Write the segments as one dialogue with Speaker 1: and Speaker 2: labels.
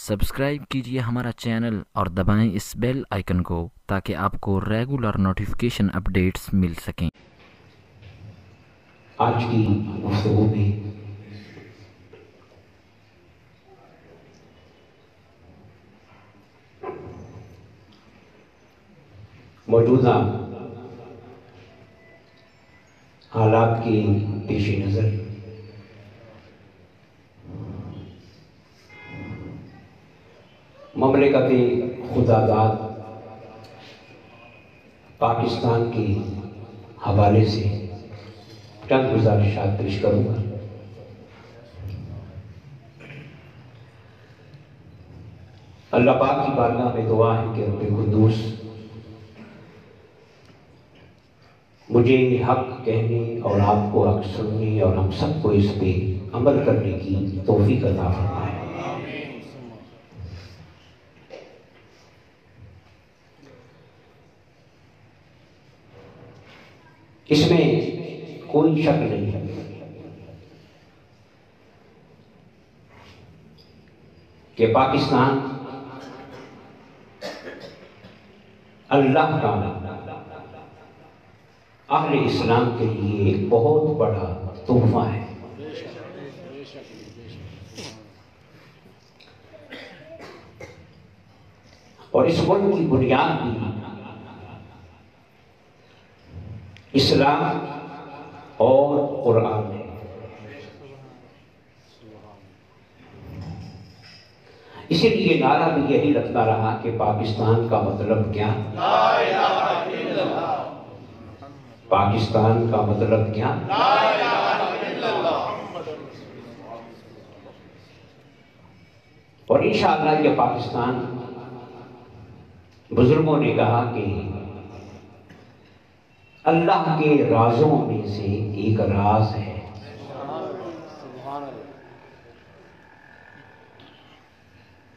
Speaker 1: Subscribe کیجیے ہمارا channel اور دبائیں اس بیل آئیکن کو تاکہ آپ کو ریگولر نوٹیفیکیشن اپڈیٹس مل سکیں۔
Speaker 2: آج کی گفتگو میں موجودہ حالات کے پیش نظر مملکت خداداد پاکستان کے حوالے سے چند گزارشات پیش کروں گا۔ اللہ پاک کی بارگاہ میں دعا ہے کہ رب قدوس مجھے حق کہنے اور آپ کو حق سننے اور ہم سب کو اس پہ عمل کرنے کی توفیق عطا فرمائے۔ اس میں کوئی شک نہیں ہے کہ پاکستان اللہ کا اہل اسلام کے لیے ایک بہت بڑا تحفہ ہے۔ اور اس ملک کی بنیاد بھی اسلام اور قرآن ہے۔ اسی لیے نعرہ بھی یہی لگتا رہا کہ پاکستان کا مطلب کیا؟ لا الہ الا اللہ۔ پاکستان کا مطلب کیا؟ لا الہ الا اللہ۔ اور انشاءاللہ یہ پاکستان بزرگوں نے کہا کہ اللہ کے رازوں میں سے ایک راز ہے۔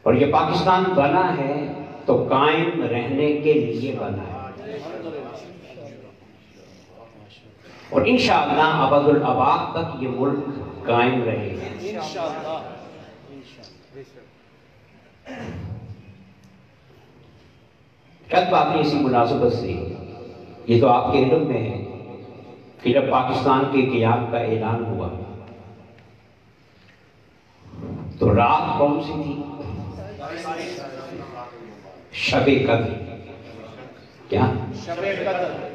Speaker 2: اور یہ پاکستان بنا ہے تو قائم رہنے کے لیے بنا ہے، اور انشاءاللہ ابد الآباد تک یہ ملک قائم رہے گا۔ چند باتیں اسی مناسبت سے، یہ تو آپ کے علم میں ہے کہ جب پاکستان کے قیام کا اعلان ہوا تو رات کون سی تھی؟ شب قدر۔ کیا؟ شب قدر۔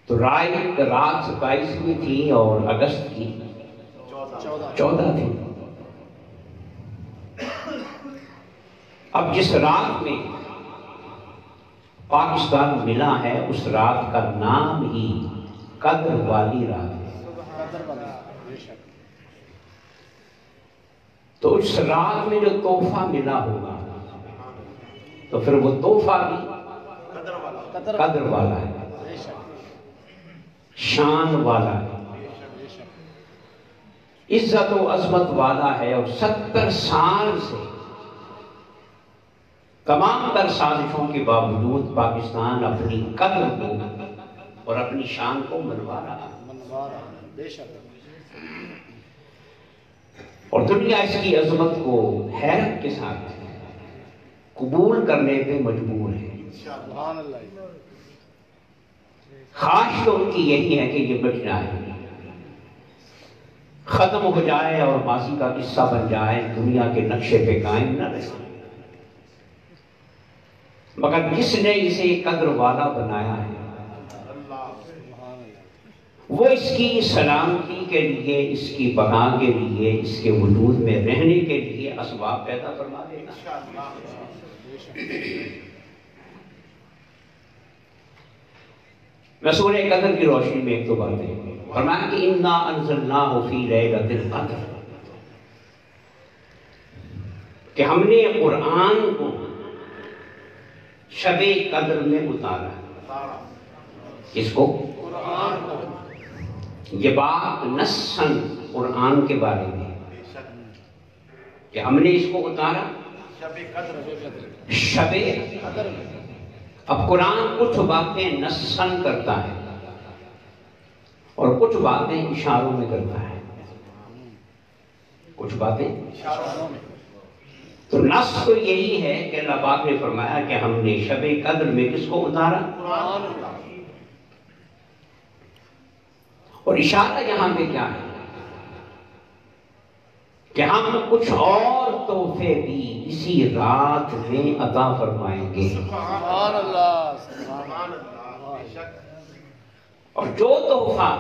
Speaker 2: تو رات 27 تھی اور اگست کی 14 تھی۔ اب جس رات میں پاکستان ملا ہے اس رات کا نام ہی قدر والی رات ہے۔ تو اس رات میں جو تحفہ ملا ہوگا تو پھر وہ تحفہ بھی قدر والا ہے، شان والا ہے، عزت و عظمت والا ہے۔ اور 70 سال سے تمام تر سازشوں کے باوجود پاکستان اپنی قدر کو اور اپنی شان کو منوا رہا ہے، اور دنیا اس کی عظمت کو حیرت کے ساتھ قبول کرنے پہ مجبور ہے۔ خواہش تو ان کی یہی ہے کہ یہ مٹ جائے، ختم ہو جائے اور ماضی کا قصہ بن جائے، دنیا کے نقشے پہ قائم نہ رہے۔ مگر جس نے اسے قدر والا بنایا ہے وہ اس کی سلامتی کے لیے، اس کی بقا کے لیے، اس کے وجود میں رہنے کے لیے اسباب پیدا فرما دے گا۔ میں سورہ قدر کی روشنی میں ایک دو باتیں فرمایا کہ انا انزلناہ فی لیلۃ القدر، کہ ہم نے قرآن کو شب قدر میں اتارا۔ کس کو؟ قرآن کو۔ یہ بات نصاً قرآن کے بارے میں کہ ہم نے اس کو اتارا شب قدر میں۔ اب قرآن کچھ باتیں نصاً کرتا ہے اور کچھ باتیں اشاروں میں کرتا ہے، کچھ باتیں تو نص تو یہی ہے کہ اللہ پاک نے فرمایا کہ ہم نے شب قدر میں کس کو اتارا؟ اور اشارہ یہاں پہ کیا ہے کہ ہم کچھ اور تحفے بھی اسی رات میں عطا فرمائیں گے.
Speaker 3: سبحان اللہ سبحان اللہ.
Speaker 2: اور جو تحفہ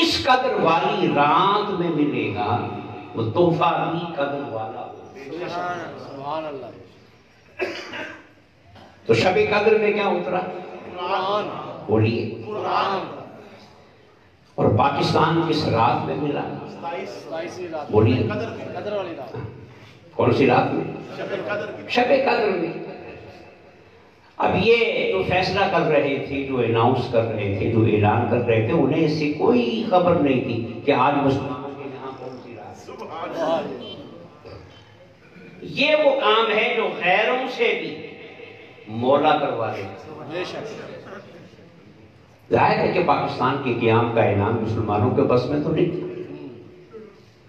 Speaker 2: اس قدر والی رات میں ملے گا وہ تحفہ بھی قدر والا ہوگا.
Speaker 3: سبحان اللہ.
Speaker 2: تو شب قدر میں کیا اترا؟
Speaker 3: قرآن.
Speaker 2: بولیے.
Speaker 3: قرآن.
Speaker 2: اور پاکستان کس رات میں ملا؟
Speaker 3: 27 رات.
Speaker 2: بولیے.
Speaker 3: قدر والی رات.
Speaker 2: کون سی رات میں؟ شب قدر میں. اب یہ جو فیصلہ کر رہے تھے، جو اناؤنس کر رہے تھے، جو اعلان کر رہے تھے، انہیں اس سے کوئی خبر نہیں تھی کہ آج مسلمانوں کے یہاں کون سی رات. یہ وہ کام ہے جو غیروں سے بھی مولا کروا رہے.
Speaker 3: بے شک.
Speaker 2: ظاہر ہے کہ پاکستان کے قیام کا اعلان مسلمانوں کے بس میں تو نہیں تھا.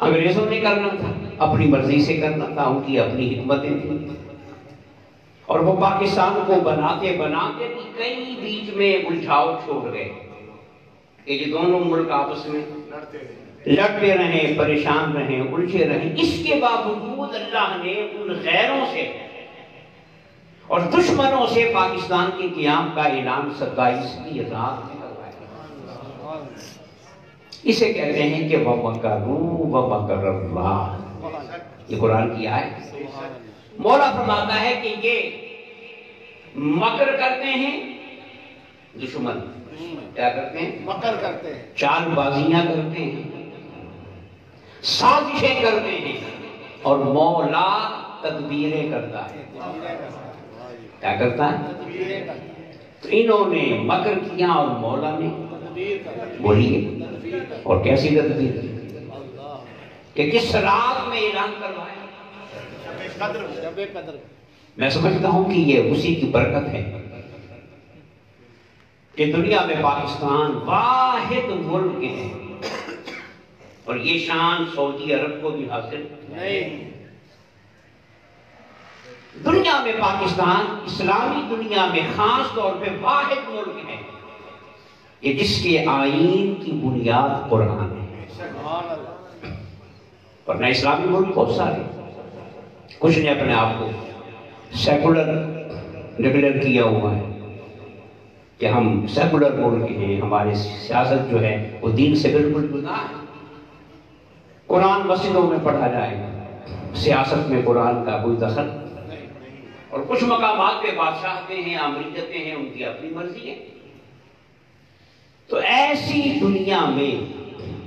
Speaker 2: انگریزوں نے کرنا تھا، اپنی مرضی سے کرنا تھا، ان کی اپنی حکمتیں تھیں. اور وہ پاکستان کو بناتے بناتے بھی کئی بیچ میں الجھاؤ چھوڑ گئے کہ یہ دونوں ملک آپس میں لڑتے رہیں، پریشان رہیں، الجھے رہیں. اس کے باوجود اللہ نے ان غیروں سے اور دشمنوں سے پاکستان کے قیام کا اعلان 27ویں رات میں کروایا. اسے کہتے ہیں کہ وَمَكَرُوا وَمَكَرَ اللَّهُ. یہ قرآن کی آیت. مولا فرماتا ہے کہ یہ مکر کرتے ہیں، دشمن کیا کرتے ہیں؟
Speaker 3: مکر کرتے ہیں،
Speaker 2: چال بازیاں کرتے ہیں، سازشیں کرتے ہیں، اور مولا تدبیریں کرتا ہے. کیا کرتا ہے؟ تو انہوں نے مکر کیا اور مولا نے بولیے. اور کیسی تدبیر کی کہ کس رات میں اعلان کروایا؟
Speaker 3: شب قدر.
Speaker 2: میں سمجھتا ہوں کہ یہ اسی کی برکت ہے کہ دنیا میں پاکستان واحد ملک ہے، اور یہ شان سعودی عرب کو بھی حاصل
Speaker 3: نہیں.
Speaker 2: دنیا میں پاکستان اسلامی دنیا میں خاص طور پہ واحد ملک ہے کہ جس کے آئین کی بنیاد قرآن ہے.
Speaker 3: سبحان اللہ.
Speaker 2: ورنہ اسلامی ملک بہت سارے، کچھ نے اپنے آپ کو سیکولر ڈکلیئر کیا ہوا ہے کہ ہم سیکولر ملک ہیں، ہماری سیاست جو ہے وہ دین سے بالکل جدا ہے. قرآن مسجدوں میں پڑھا جائے گا، سیاست میں قرآن کا کوئی دخل. اور کچھ مقامات پہ بادشاہتیں ہیں، امریتیں ہیں، ان کی اپنی مرضی ہے. تو ایسی دنیا میں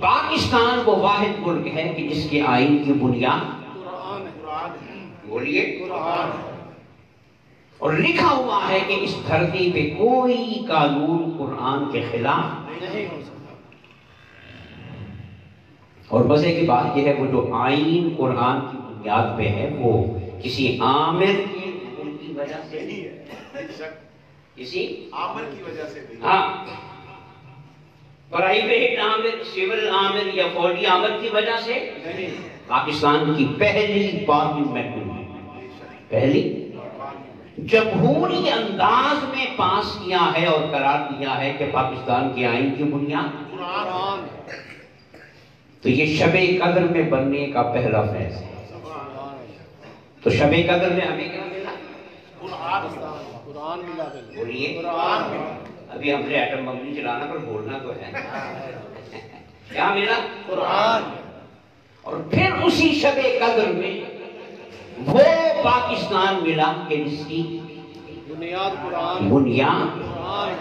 Speaker 2: پاکستان وہ واحد ملک ہے کہ جس کے آئین کی بنیاد بولیے
Speaker 3: قرآن.
Speaker 2: اور لکھا ہوا ہے کہ اس دھرتی پہ کوئی قانون قرآن کے خلاف
Speaker 3: نہیں ہو سکتا.
Speaker 2: اور مزے کی بات یہ ہے وہ جو آئین قرآن کی بنیاد پہ ہے وہ کسی عامر کی ان کی وجہ سے نہیں ہے، کسی
Speaker 4: عامر کی وجہ سے نہیں.
Speaker 2: ہاں، پرائیویٹ عامر، سول عامر یا فوجی عامر کی وجہ سے
Speaker 3: نہیں.
Speaker 2: پاکستان کی پہلی پارلیمنٹ میں، پہلی جمہوری انداز میں پاس کیا ہے اور قرار دیا ہے کہ پاکستان کے آئین کی بنیاد
Speaker 3: قرآن.
Speaker 2: تو یہ شب قدر میں بننے کا پہلا فیض ہے. تو شب قدر میں ہمیں کیا ملا؟
Speaker 3: قرآن ملا.
Speaker 2: بولیے.
Speaker 3: قرآن ملا.
Speaker 2: ابھی ہم نے ایٹم بم نہیں چلانا پر بولنا تو ہے. کیا ملا؟
Speaker 3: قرآن.
Speaker 2: اور پھر اسی شب قدر میں وہ پاکستان ملا کہ جس کی
Speaker 3: بنیاد قرآن.
Speaker 2: بنیاد
Speaker 3: قرآن.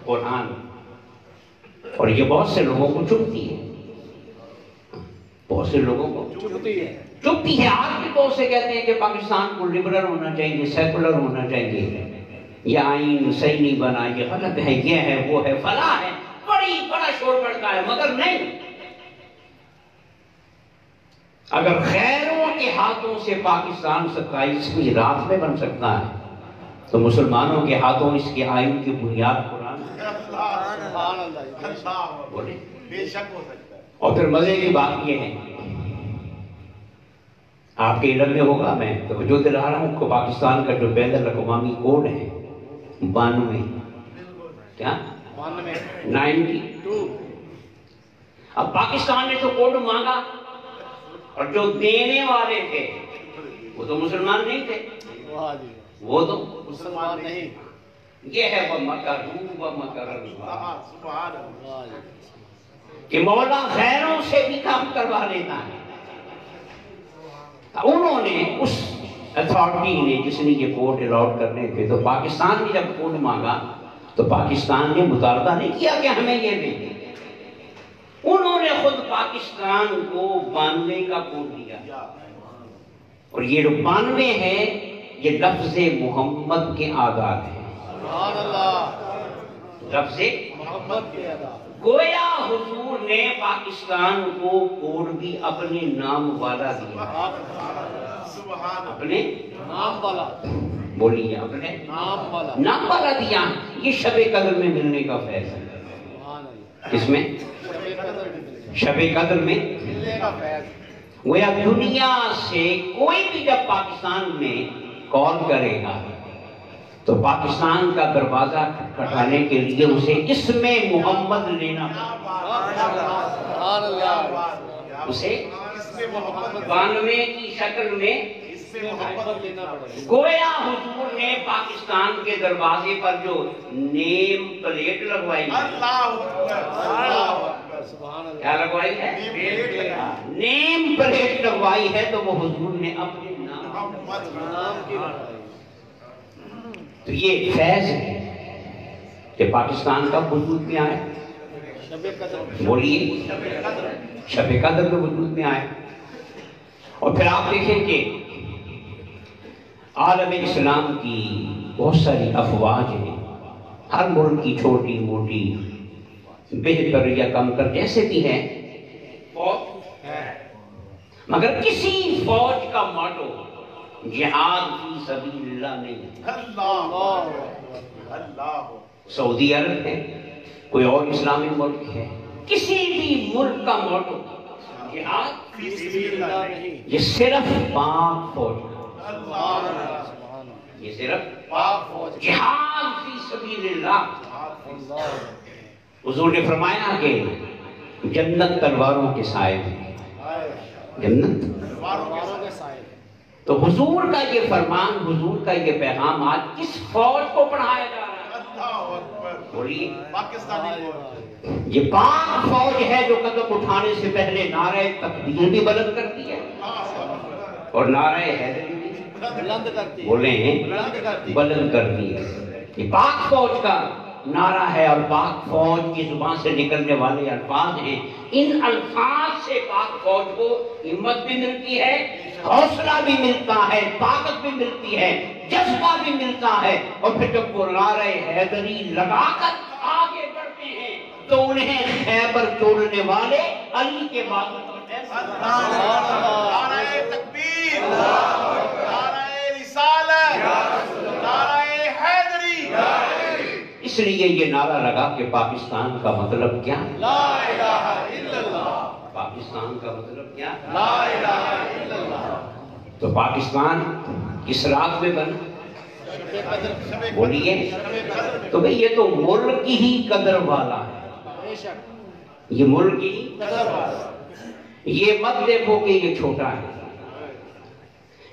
Speaker 2: قرآن. اور یہ بہت سے لوگوں کو چبھتی ہے، بہت سے لوگوں کو
Speaker 3: چبھتی ہے.
Speaker 2: چبھتی ہے. آج بھی بہت سے کہتے ہیں کہ پاکستان کو لبرل ہونا چاہیے، سیکولر ہونا چاہیے، یہ آئین صحیح نہیں بنا، یہ غلط ہے، یہ ہے، وہ ہے، فلاں ہے، بڑا شور پڑتا ہے. مگر نہیں، اگر غیروں کے ہاتھوں سے پاکستان 27ویں رات میں بن سکتا ہے تو مسلمانوں کے ہاتھوں اس کے آئین کی بنیاد قرآن
Speaker 3: سبحان اللہ.
Speaker 2: بولے.
Speaker 4: بے شک ہو سکتا ہے.
Speaker 2: اور پھر مزے کی بات یہ ہے آپ کے علم میں ہوگا، میں توجہ دلا رہا ہوں کہ پاکستان کا جو بین الاقوامی کوڈ ہے 92 کیا 92 اب پاکستان نے تو کوڈ مانگا اور جو دینے والے تھے وہ تو مسلمان نہیں تھے، وہ تو
Speaker 3: مسلمان نہیں.
Speaker 2: یہ ہے وَمَكَرُوا وَمَكَرَ اللَّهُ کہ مولا غیروں سے بھی کام کروا لیتا ہے. انہوں نے اس اتھارٹی نے جس نے یہ کوڈ الاٹ کرنے تھے تو پاکستان نے جب کوڈ مانگا تو پاکستان نے مطالبہ نہیں کیا کہ ہمیں یہ دیں، انہوں نے خود پاکستان کو 92 کا کوڈ دیا. اور یہ جو 92 ہے یہ لفظ محمد کے آداب ہے.
Speaker 3: سبحان اللہ.
Speaker 2: لفظ
Speaker 3: محمد کے ادا.
Speaker 2: گویا حضور نے پاکستان کو کوڈ بھی اپنے نام والا دیا. اپنے
Speaker 3: نام والا.
Speaker 2: بولیے اپنے
Speaker 3: نام والا.
Speaker 2: نام والا دیا. یہ شب قدر میں ملنے کا فیض ہے.
Speaker 3: سبحان اللہ.
Speaker 2: کس میں؟ شب قدر میں
Speaker 3: ملنے کا فیض.
Speaker 2: گویا دنیا سے کوئی بھی جب پاکستان میں کال کرے گا تو پاکستان کا دروازہ کھٹکھٹانے کے لیے اسے اسم محمد لینا
Speaker 3: سبحان اللہ.
Speaker 2: اسے 92 کی شکل میں
Speaker 3: محمد لینا پڑے گا.
Speaker 2: گویا حضور نے پاکستان کے دروازے پر جو نیم پلیٹ لگوائی ہے،
Speaker 3: سبحان اللہ.
Speaker 2: کیا لگوائی ہے؟ نیم پلیٹ لگوائی ہے تو وہ حضور نے اپنے نام
Speaker 3: نام کی بڑھائی.
Speaker 2: تو یہ فیض ہے کہ پاکستان کا وجود میں آئے.
Speaker 3: شب قدر.
Speaker 2: بولیے شب قدر کے وجود میں آئے. اور پھر آپ دیکھیں کہ عالم اسلام کی بہت ساری افواج ہیں، ہر ملک کی چھوٹی موٹی بہتر یا کم تر جیسے بھی ہیں فوج، مگر کسی فوج کا موٹو جہاد فی سبیل اللہ نہیں. سعودی عرب ہے، کوئی اور اسلامی ملک ہے، کسی بھی ملک کا موٹو جہاد
Speaker 3: فی سبیل اللہ نہیں.
Speaker 2: یہ صرف پاک فوج کا،
Speaker 3: سبحان اللہ.
Speaker 2: یہ صرف
Speaker 3: پاک فوج.
Speaker 2: جہاد فی سبیل اللہ.
Speaker 3: اللہ.
Speaker 2: حضور نے فرمایا کہ جنت تلواروں کے سائے میں، جنت
Speaker 3: تلواروں کے سائے.
Speaker 2: تو حضور کا یہ فرمان، حضور کا یہ پیغام آج کس فوج کو پڑھایا جا رہا ہے؟ بولیے یہ پاک فوج ہے جو قدم اٹھانے سے پہلے نعرہ تکبیر بھی بلند کرتی ہے اور نعرہ حیدری بھی
Speaker 3: بلند کرتی.
Speaker 2: بولیں بلند کرتی ہے. یہ پاک فوج کا نعرہ ہے اور پاک فوج کی زبان سے نکلنے والے الفاظ ہیں. ان الفاظ سے پاک فوج کو ہمت بھی ملتی ہے، حوصلہ بھی ملتا ہے، طاقت بھی ملتی ہے، جذبہ بھی ملتا ہے. اور پھر جب وہ نعرہ حیدری لگا کر آگے بڑھتے ہیں تو انہیں خیبر توڑنے والے علی کے بعد اس لیے یہ نعرہ لگا کہ پاکستان کا مطلب کیا؟
Speaker 3: لا الہ الا اللہ.
Speaker 2: پاکستان کا مطلب کیا؟
Speaker 3: لا الہ الا اللہ.
Speaker 2: تو پاکستان کس رات میں بنا؟
Speaker 3: شب قدر.
Speaker 2: بولیے تو بھئی یہ تو ملک ہی قدر والا ہے.
Speaker 3: بے شک.
Speaker 2: یہ ملک ہی
Speaker 3: قدر والا.
Speaker 2: یہ مت دیکھو کہ یہ چھوٹا ہے،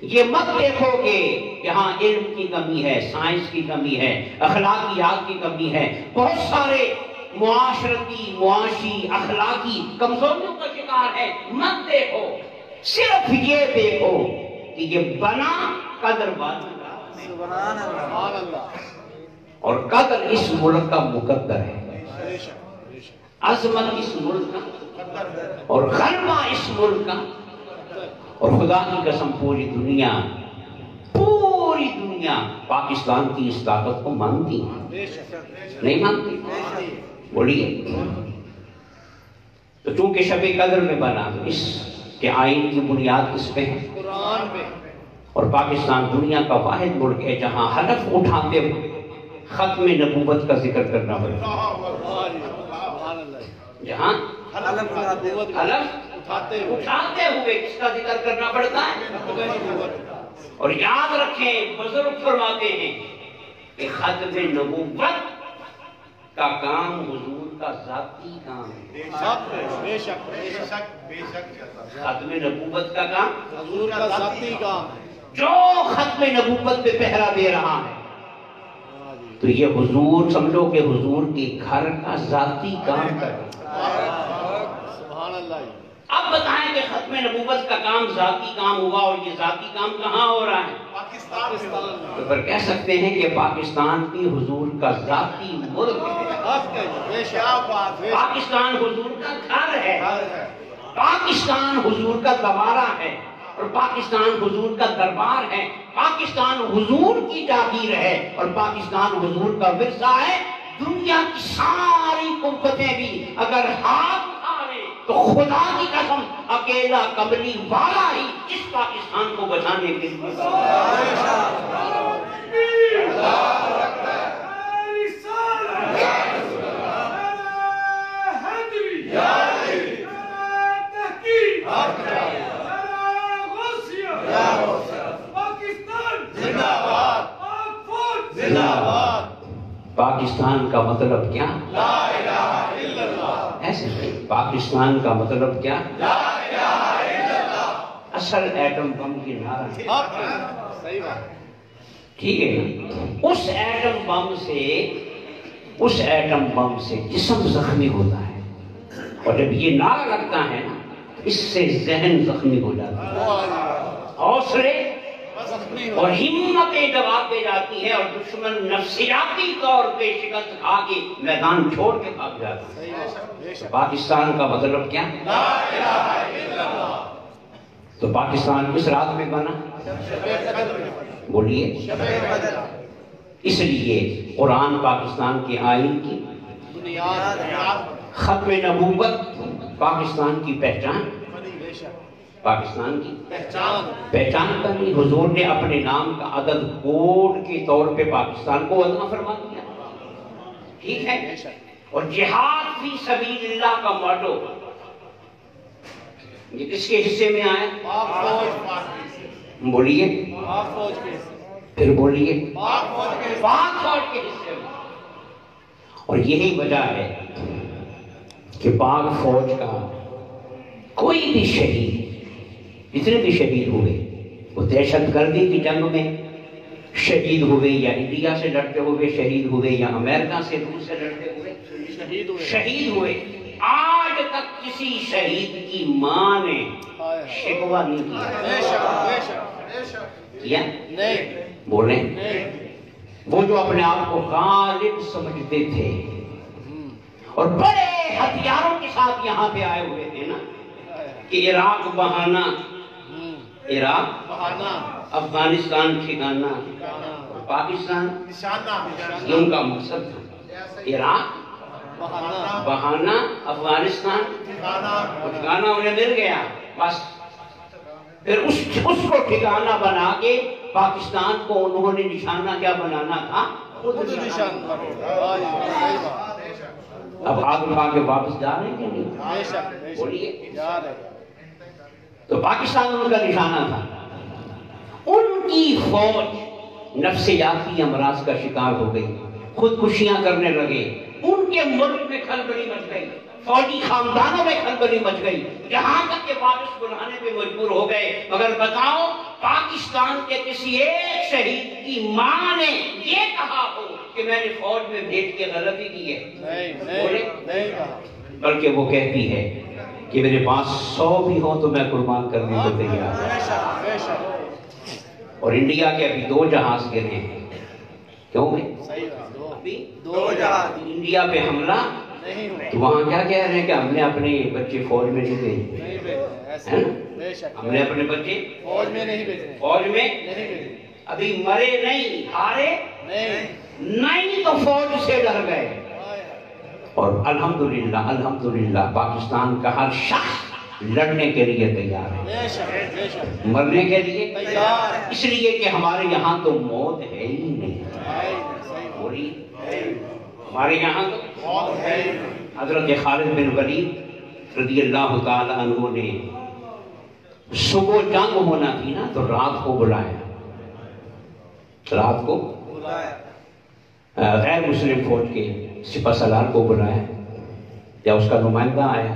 Speaker 2: یہ مت دیکھو کہ یہاں علم کی کمی ہے، سائنس کی کمی ہے، اخلاقیات کی کمی ہے، بہت سارے معاشرتی، معاشی، اخلاقی کمزوریوں کا شکار ہے. مت دیکھو، صرف یہ دیکھو کہ یہ بنا قدر والا
Speaker 3: سبحان اللہ.
Speaker 2: اور قدر اس ملک کا مقدر ہے،
Speaker 3: بے شک. بے شک.
Speaker 2: عظمت اس ملک کا اور غلبہ اس ملک کا. اور خدا کی قسم پوری دنیا پاکستان کی اس طاقت کو مانتی ہے،
Speaker 3: بے شک.
Speaker 2: نہیں مانتی؟ بولیے تو چونکہ شب قدر میں بنا اس کے آئین کی بنیاد اس پہ ہے.
Speaker 3: قرآن پہ.
Speaker 2: اور پاکستان دنیا کا واحد ملک ہے جہاں حلف اٹھاتے ہوئے ختم نبوت کا ذکر کرنا پڑتا ہے.
Speaker 3: سبحان اللہ.
Speaker 2: جہاں
Speaker 3: حلف
Speaker 2: حلف اٹھاتے ہوئے کس کا ذکر کرنا پڑتا ہے؟ اور یاد رکھیں بزرگ فرماتے ہیں کہ ختم نبوت کا کام حضور کا ذاتی کام ہے۔
Speaker 3: بے شک
Speaker 2: ختم نبوت کا کام
Speaker 3: حضور کا ذاتی کام ہے۔
Speaker 2: جو ختم نبوت پہ پہرا دے رہا ہے تو یہ حضور سمجھو کہ حضور کے گھر کا ذاتی کام کر رہا ہے۔
Speaker 3: سبحان اللہ۔
Speaker 2: اب بتائیں کہ ختم نبوت کا کام ذاتی کام ہوا اور یہ ذاتی کام کہاں ہو رہا ہے؟
Speaker 3: پاکستان
Speaker 2: تو پھر کہہ سکتے ہیں کہ پاکستان بھی حضور کا ذاتی ملک ہے۔
Speaker 3: بے شک بات ہے۔
Speaker 2: پاکستان حضور کا گھر ہے، پاکستان حضور کا دوبارہ ہے، اور پاکستان حضور کا دربار ہے، پاکستان حضور کی جاگیر ہے، اور پاکستان حضور کا ورثہ ہے۔ دنیا کی ساری قوتیں بھی اگر ہاتھ اٹھائیں تو خدا کی قسم اکیلا کملی والا ہی اس پاکستان کو بچانے کے لیے پاکستان کا مطلب کیا؟ لا الہ الا اللہ۔ ایسے نہیں، پاکستان کا مطلب کیا؟ لا الہ الا اللہ۔ اصل ایٹم بم کی نعرہ ہے۔
Speaker 3: صحیح بات۔
Speaker 2: ٹھیک ہے نا؟ اس ایٹم بم سے جسم زخمی ہوتا ہے، اور جب یہ نعرہ لگتا ہے نا اس سے ذہن زخمی ہو جاتا ہے، حوصلے اور ہمتیں جواب دے جاتی ہیں، اور دشمن نفسیاتی طور پہ شکست کھا کے میدان چھوڑ کے بھاگ جاتا ہے۔ پاکستان کا مطلب کیا؟ لا الہ الا اللہ۔ تو پاکستان کس رات میں بنا؟ بولیے۔ اس لیے قرآن پاکستان کے آئین کی بنیاد، ختم نبوت پاکستان کی پہچان، پاکستان کی پہچان کرنی۔ حضور نے اپنے نام کا عدد کوڈ کے طور پہ پاکستان کو وضع فرما دیا، ٹھیک ہے؟ اور جہاد فی سبیل اللہ کا موٹو یہ کس کے حصے میں آیا؟ بولیے، پھر بولیے، پاک فوج کے حصے میں۔ اور یہی وجہ ہے کہ پاک فوج کا کوئی بھی شہید، جتنے بھی شہید ہوئے وہ دہشت گردی کی جنگ میں شہید ہوئے، یا انڈیا سے لڑتے ہوئے شہید ہوئے، یا امریکہ سے روس سے لڑتے ہوئے شہید ہوئے، آج تک کسی شہید کی ماں نے شکوہ نہیں کیا۔ بولیں، وہ جو اپنے آپ کو غالب سمجھتے تھے اور بڑے ہتھیاروں کے ساتھ یہاں پہ آئے ہوئے تھے نا، کہ عراق بہانا، افغانستان ٹھکانا، پاکستان یہ ان کا مقصد تھا۔ عراق بہانا، افغانستان ٹھکانا انہیں مل گیا، بس پھر اس کو ٹھکانا بنا کے پاکستان کو انہوں نے نشانہ کیا بنانا تھا؟ خود نشان۔ اب آگ اٹھا کے واپس جا رہے ہیں کہ نہیں؟ بولیے۔ تو پاکستان ان کا نشانہ تھا۔ ان کی فوج نفسیاتی امراض کا شکار ہو گئی، خودکشیاں کرنے لگے، ان کے ملک میں کھلبلی مچ گئی، فوجی خاندانوں میں کھلبلی مچ گئی، یہاں تک کہ واپس بلانے پہ مجبور ہو گئے۔ مگر بتاؤ کاکستان کے کسی ایک شہید کی ماں نے یہ کہا ہو کہ میں نے فوج میں بھیج کے غلطی کی ہے؟ نہیں، بلکہ وہ کہتی ہے کہ میرے پاس 100 بھی ہوں تو میں قربان کرنے کو تیار ہوں۔ اور انڈیا کے ابھی 2 جہاز گرے ہیں، کیوں گئے؟ ابھی 2 جہاز انڈیا پہ حملہ، تو وہاں کیا کہہ رہے ہیں کہ ہم نے اپنے بچے فوج میں نہیں بھیجے، ہم نے اپنے بچے فوج میں نہیں بھیجے، ابھی مرے نہیں، ہارے نہیں تو فوج سے ڈر گئے۔ اور الحمدللہ پاکستان کا ہر شخص لڑنے کے لیے تیار ہے، مرنے کے لیے تیار، اس لیے کہ ہمارے یہاں تو موت ہے ہی نہیں۔ ہمارے یہاں تو موت ہے۔ حضرت خالد بن ولید رضی اللہ تعالیٰ عنہ نے صبح جنگ ہونا تھی نا تو رات کو بلایا، رات کو غیر مسلم فوج کے سپہ سالار کو بلایا یا اس کا نمائندہ آیا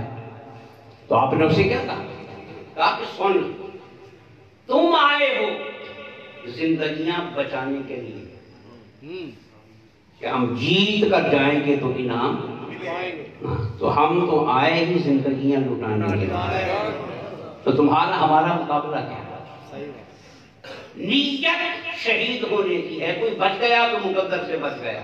Speaker 2: تو آپ نے اسے کیا کہا کہ سن، تم آئے ہو زندگیاں بچانے کے لیے کہ ہم جیت کر جائیں گے تو انعام، تو ہم تو آئے ہی زندگیاں لٹانے کے لیے، تو تمہارا ہمارا مقابلہ کیا ہے؟ نیت شہید ہونے کی ہے، کوئی بچ گیا تو مقدر سے بچ گیا،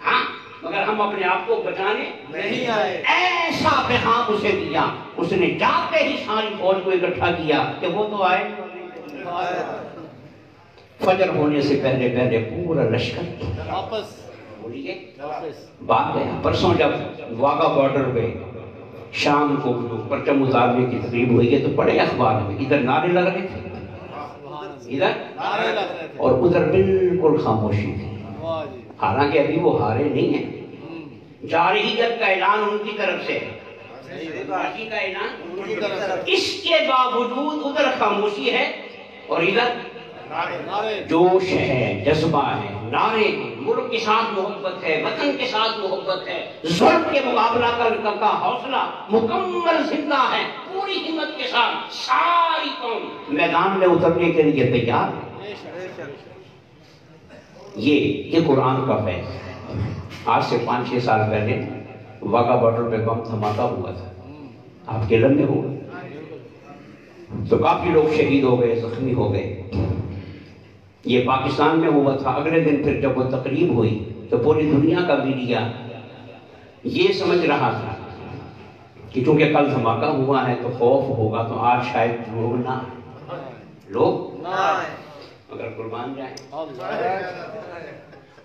Speaker 2: ہاں مگر ہم اپنے آپ کو بچانے نہیں آئے۔ ایسا پیغام اسے دیا، اس نے جاتے ہی ساری فوج کو اکٹھا کیا کہ وہ تو آئے۔ فجر ہونے سے پہلے پہلے پورا لشکر واپس بھاگ گیا۔ پرسوں جب واگا بارڈر پہ شام کو پرچم اتارنے کی تقریب ہوئی ہے تو پڑھے اخبار میں، ادھر نعرے لگ رہے تھے، ادھر اور ادھر بالکل خاموشی تھی، حالانکہ ابھی وہ ہارے نہیں ہیں، جارحیت کا اعلان ان کی طرف سے، کا اعلان، اس کے باوجود ادھر خاموشی ہے اور ادھر جوش ہے، جذبہ ہے، نعرے ہیں، ملک کے ساتھ محبت ہے، وطن کے ساتھ محبت ہے، ظلم کے مقابلہ کرنے کا حوصلہ مکمل زندہ ہے، پوری ہمت کے ساتھ ساری قوم میدان میں اترنے کے لیے تیار ہے۔ یہ قرآن کا فیض ہے۔ آج سے 5-6 سال پہلے واگا بارڈر پہ بم دھماکہ ہوا تھا، آپ کے علم میں ہوا، تو کافی لوگ شہید ہو گئے، زخمی ہو گئے۔ یہ پاکستان میں ہوا تھا۔ اگلے دن پھر جب وہ تقریب ہوئی تو پوری دنیا کا میڈیا یہ سمجھ رہا تھا کہ چونکہ کل دھماکہ ہوا ہے تو خوف ہوگا، تو آج شاید لوگ مگر قربان جائیں،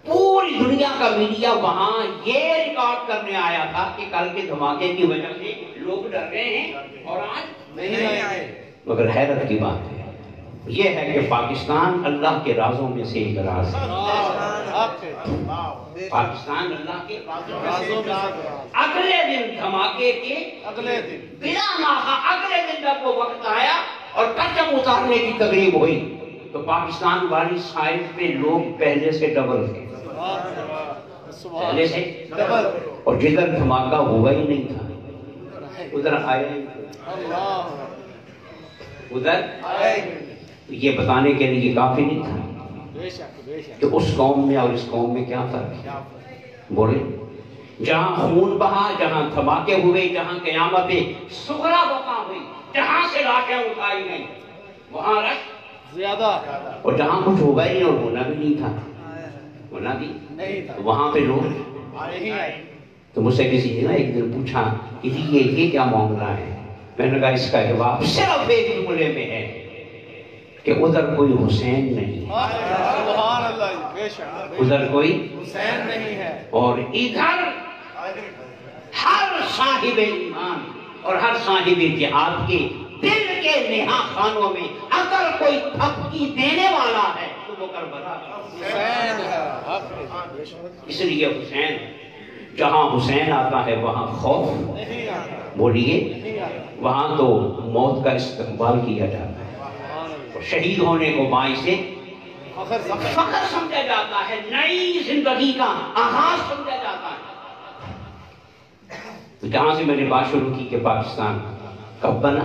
Speaker 2: پوری دنیا کا میڈیا وہاں یہ ریکارڈ کرنے آیا تھا کہ کل کے دھماکے کی وجہ سے لوگ ڈر رہے ہیں اور آج نہیں آئے۔ مگر حیرت کی بات ہے یہ ہے کہ پاکستان اللہ کے رازوں میں سے ایک راز ہے۔ پاکستان اللہ کے رازوں میں سے اگلے دن دھماکے کے بلا ناغہ اگلے دن جب وہ وقت آیا اور پرچم اتارنے کی تقریب ہوئی تو پاکستان والی سائڈ پہ لوگ پہلے سے ڈبل تھے، پہلے سے ڈبل، اور جدھر دھماکہ ہوا ہی نہیں تھا ادھر آئے ادھر یہ بتانے کے لیے کافی نہیں تھا کہ اس قوم میں اور اس قوم میں کیا فرق ہے۔ بولے جہاں خون بہا، جہاں دھماکے ہوئے، جہاں قیامت صغریٰ وقع ہوئی، جہاں سے لاشیں اٹھائی گئیں وہاں رش زیادہ، اور جہاں کچھ ہوگا ہی اور ہونا بھی نہیں تھا، ہونا بھی نہیں تھا، وہاں پہ لوگ آئے۔ تو مجھ سے کسی نے ایک دن پوچھا کہ یہ کیا معاملہ ہے؟ میں نے کہا اس کا جواب صرف ایک جملے میں ہے کہ ادھر کوئی حسین نہیں، ادھر کوئی حسین نہیں ہے، اور ادھر ہر صاحب ایمان اور ہر صاحب جہاد کے دل کے نہا خانوں میں اگر کوئی تھپکی دینے والا ہے تو وہ کربلا حسین ہے۔ اس لیے حسین، جہاں حسین آتا ہے وہاں خوف، بولیے وہاں تو موت کا استقبال کیا جاتا ہے، شہید ہونے کو باعث فخر سمجھا جاتا ہے، نئی زندگی کا آغاز سمجھا جاتا ہے۔ تو جہاں سے میں نے بات شروع کی کہ پاکستان کب بنا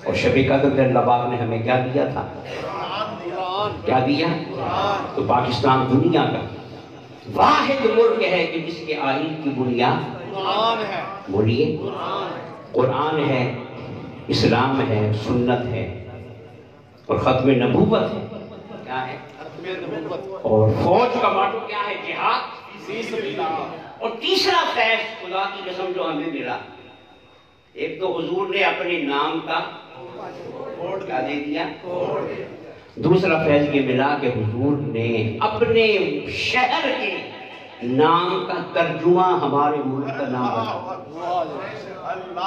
Speaker 2: اور شب قدر میں اللہ پاک نے ہمیں کیا دیا تھا، کیا دیا؟ تو پاکستان دنیا کا واحد ملک ہے کہ جس کے آئین کی بنیاد قرآن ہے، بولیے قرآن ہے، اسلام ہے، سنت ہے اور ختم نبوت ہے، کیا ہے؟ اور فوج کا ماٹو کیا ہے؟ جہاد، اور تیسرا فیض خدا کی قسم جو ہمیں ملا، ایک تو حضور نے اپنے نام کا کیا دے دیا، دوسرا فیض یہ ملا کہ حضور نے اپنے شہر کے نام کا ترجمہ ہمارے ملک کا نام بنا۔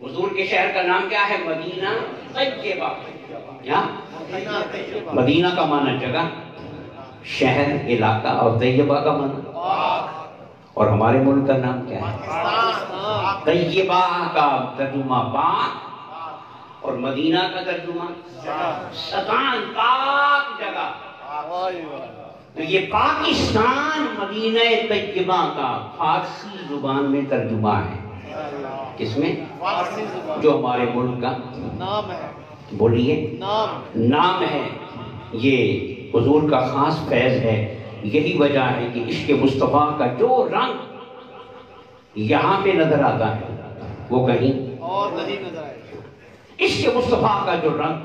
Speaker 2: حضور کے شہر کا نام کیا ہے؟ مدینہ طیبہ۔ کیا؟ مدینہ کا معنی جگہ، شہر علاقہ، اور طیبہ کا معنی اور ہمارے ملک کا نام کیا ہے؟ طیبہ کا ترجمہ پاک اور مدینہ کا ترجمہ سکان، پاک جگہ۔ تو یہ پاکستان مدینہ طیبہ کا فارسی زبان میں ترجمہ ہے۔ کس میں؟ جو ہمارے ملک کا
Speaker 3: نام ہے،
Speaker 2: بولیے نام ہے۔ یہ حضور کا خاص فیض ہے۔ یہی وجہ ہے کہ عشق مصطفیٰ کا جو رنگ یہاں پہ نظر آتا ہے وہ کہیں
Speaker 3: اور نہیں نظر آئے۔
Speaker 2: عشق مصطفیٰ کا جو رنگ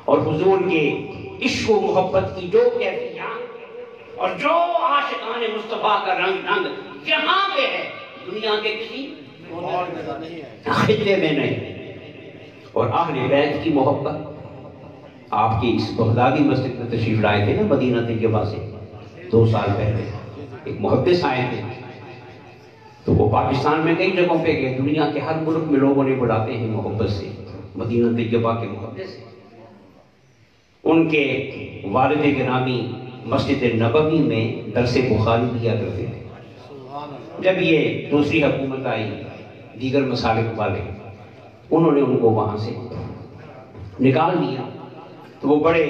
Speaker 2: اور حضور کے عشق و محبت کی جو کیفیات اور جو عاشقان مصطفیٰ کا رنگ یہاں پہ ہے، دنیا کے کسی
Speaker 3: اور نظر نہیں آئے۔
Speaker 2: خطے میں نہیں۔ اور اہل بیت کی محبت، آپ کی اس بغدادی مسجد میں تشریف لائے تھے نا مدینہ طیبہ سے 2 سال پہلے، ایک محدث آئے تھے، تو وہ پاکستان میں کئی جگہوں پہ گئے، دنیا کے ہر ملک میں لوگوں نے بلاتے ہیں محبت سے مدینہ طیبہ کے محدث سے۔ ان کے والد گرامی مسجد نبوی میں درس بخاری دیا کرتے تھے۔ جب یہ دوسری حکومت آئی دیگر مسالک والے، انہوں نے ان کو وہاں سے نکال دیا، تو وہ بڑے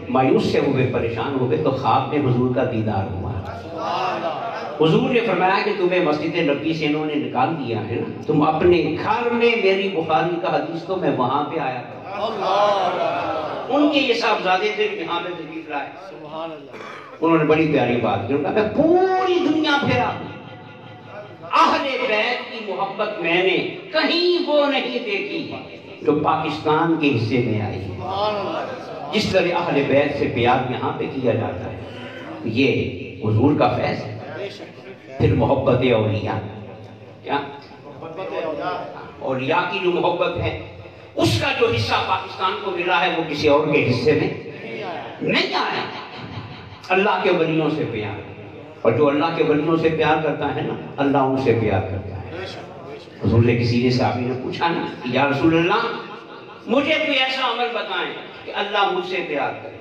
Speaker 2: مایوس سے ہوئے، پریشان ہوئے، تو خواب میں حضور کا دیدار ہوا۔ حضور نے فرمایا کہ تمہیں مسجد نبوی سے انہوں نے نکال دیا ہے نا، تم اپنے گھر میں میری بخاری کا حدیث تو میں وہاں پہ آیا تھا۔ ان کے یہ صاحبزادے تھے یہاں پہ تشریف لائے، انہوں نے بڑی پیاری بات کی، انہوں نے کہا میں پوری دنیا پھرا، اہل بیت کی محبت میں نے کہیں وہ نہیں دیکھی جو پاکستان کے حصے میں آئی ہے۔ جس طرح اہل بیت سے پیار یہاں پہ کیا جاتا ہے، یہ حضور کا فیض ہے۔ پھر محبت اولیاء، کیا اولیاء کی جو محبت ہے، اس کا جو حصہ پاکستان کو ملا ہے وہ کسی اور کے حصے میں نہیں آیا۔ اللہ کے ولیوں سے پیار، اور جو اللہ کے ولیوں سے پیار کرتا ہے نا، اللہ ان سے پیار کرتا ہے۔ حضور سے کسی نے صحابی نے پوچھا نا کہ یا رسول اللہ مجھے کوئی ایسا عمل بتائیں کہ اللہ مجھ سے پیار کرے۔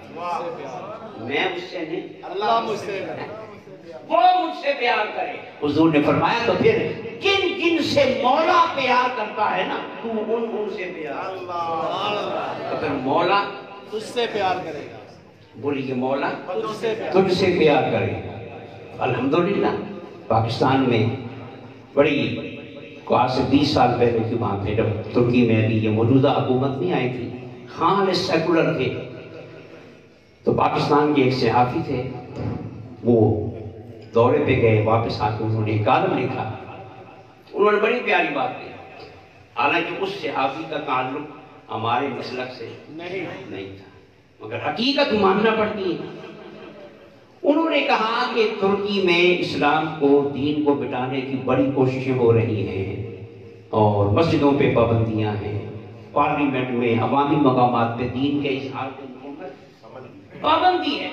Speaker 2: میں مجھ سے نہیں،
Speaker 3: اللہ مجھ سے،
Speaker 2: وہ مجھ سے پیار کرے۔ حضور نے فرمایا تو پھر جن جن سے مولا پیار کرتا ہے نا، تو ان سے پیار، تو پھر مولا
Speaker 3: تجھ سے پیار کرے گا۔
Speaker 2: بولیے مولا
Speaker 3: تجھ سے پیار،
Speaker 2: تجھ سے پیار کرے۔ الحمدللہ پاکستان میں بڑی آج سے 20 سال پہلے کی بات ہے، جب ترکی میں بھی یہ موجودہ حکومت نہیں آئی تھی، خالص سیکولر تھے، تو پاکستان کے ایک صحافی تھے، وہ دورے پہ گئے، واپس آ کے انہوں نے ایک کالم لکھا، انہوں نے بڑی پیاری بات کی، حالانکہ اس صحافی کا تعلق ہمارے مسلک سے نہیں تھا، مگر حقیقت ماننا پڑتی ہے۔ انہوں نے کہا کہ ترکی میں اسلام کو، دین کو مٹانے کی بڑی کوششیں ہو رہی ہیں، اور مسجدوں پہ پابندیاں ہیں، پارلیمنٹ میں، عوامی مقامات پہ دین کے اظہار کی پابندی ہے۔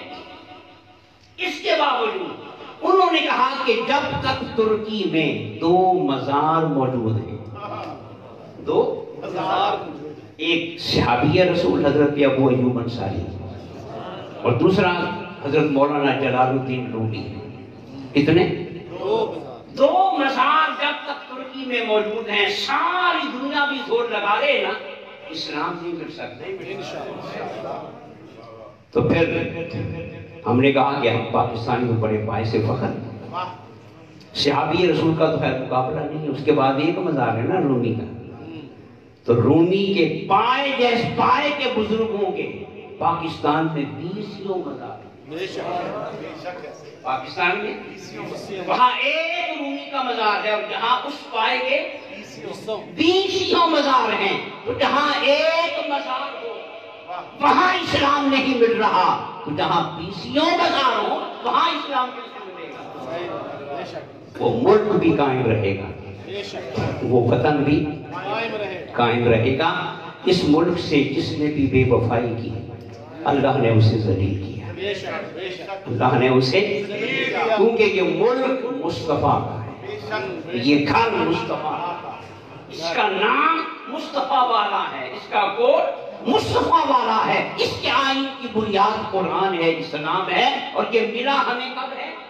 Speaker 2: اس کے باوجود انہوں نے کہا کہ جب تک ترکی میں 2 مزار موجود ہیں، 2 مزار، ایک صحابی رسول حضرت ابو ایوب انصاری اور دوسرا حضرت مولانا جلال الدین رومی، کتنے؟ 2 مزار جب تک ترکی میں موجود ہیں، ساری دنیا بھی زور لگا لے نا، اسلام نہیں مل سکتے۔ تو پھر ہم نے کہا کہ ہم پاکستانی میں بڑے باعث فخر، صحابی رسول کا تو خیر مقابلہ نہیں ہے۔ اس کے بعد ایک مزار ہے نا رومی کا، تو رومی کے پائے جیسے پائے کے بزرگوں کے پاکستان میں 20 مزار، پاکستان میں وہاں ایک رومی کا مزار ہے، اور جہاں اس پائے کے 20 مزار ہیں، تو جہاں ایک مزار ہو وہاں اسلام نہیں مل رہا، تو جہاں 20 مزار ہو وہاں اسلام کیسے ملے گا؟ وہ ملک بھی قائم رہے گا، وہ وطن بھی قائم رہے گا۔ اس ملک سے جس نے بھی بے وفائی کی، اللہ نے اسے ذلیل کیا، اللہ نے اسے، کیونکہ یہ ملک مصطفیٰ کا ہے، یہ گھر مصطفیٰ کا، اس کا نام مصطفیٰ والا ہے، اس کا کوڈ مصطفیٰ والا ہے، اس کے آئین کی بنیاد قرآن ہے، اسلام ہے، اور یہ ملا ہمیں کب ہے؟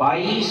Speaker 2: 22